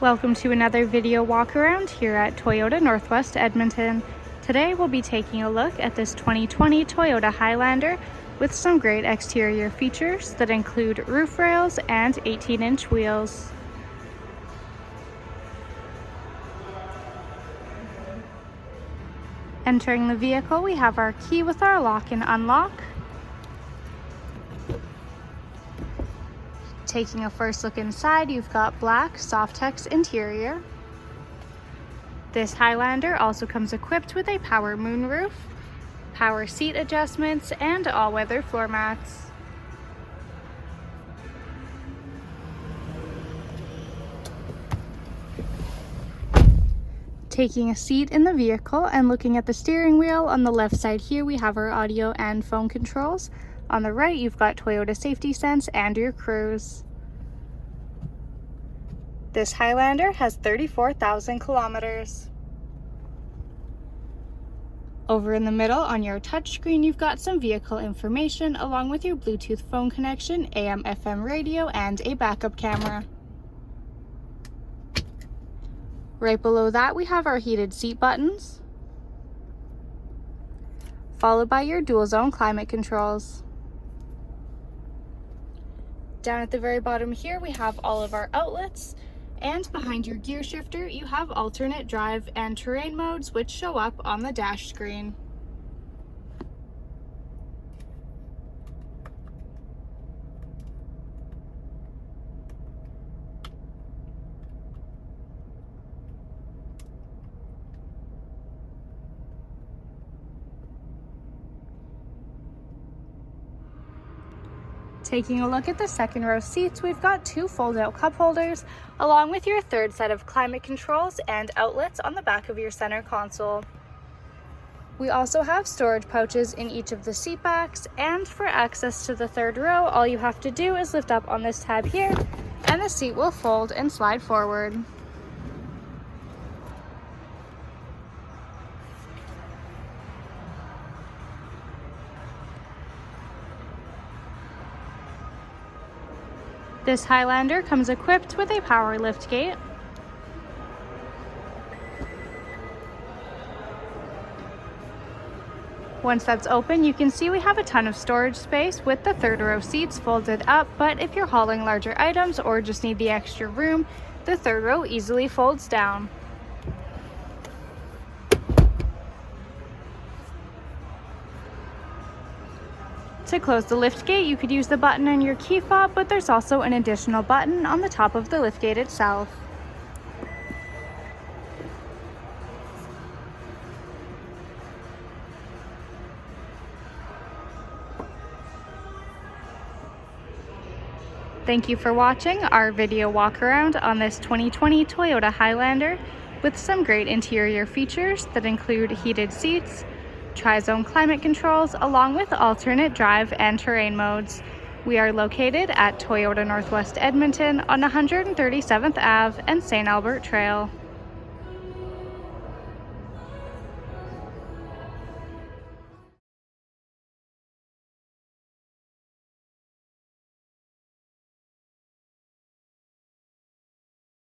Welcome to another video walk around here at Toyota Northwest Edmonton. Today we'll be taking a look at this 2020 Toyota Highlander with some great exterior features that include roof rails and 18-inch wheels. Entering the vehicle, we have our key with our lock and unlock. Taking a first look inside, you've got black Softex interior. This Highlander also comes equipped with a power moonroof, power seat adjustments, and all-weather floor mats. Taking a seat in the vehicle and looking at the steering wheel, on the left side here we have our audio and phone controls. On the right, you've got Toyota Safety Sense and your cruise. This Highlander has 34,000 kilometers. Over in the middle on your touchscreen, you've got some vehicle information along with your Bluetooth phone connection, AM/FM radio, and a backup camera. Right below that, we have our heated seat buttons, followed by your dual zone climate controls. Down at the very bottom here, we have all of our outlets, and behind your gear shifter, you have alternate drive and terrain modes, which show up on the dash screen. Taking a look at the second row seats, we've got two fold-out cup holders, along with your third set of climate controls and outlets on the back of your center console. We also have storage pouches in each of the seat backs, and for access to the third row, all you have to do is lift up on this tab here, and the seat will fold and slide forward. This Highlander comes equipped with a power liftgate. Once that's open, you can see we have a ton of storage space with the third row seats folded up, but if you're hauling larger items or just need the extra room, the third row easily folds down. To close the liftgate, you could use the button on your key fob, but there's also an additional button on the top of the liftgate itself. Thank you for watching our video walk around on this 2020 Toyota Highlander with some great interior features that include heated seats, tri-zone climate controls, along with alternate drive and terrain modes. We are located at Toyota Northwest Edmonton on 137th Ave and St. Albert Trail.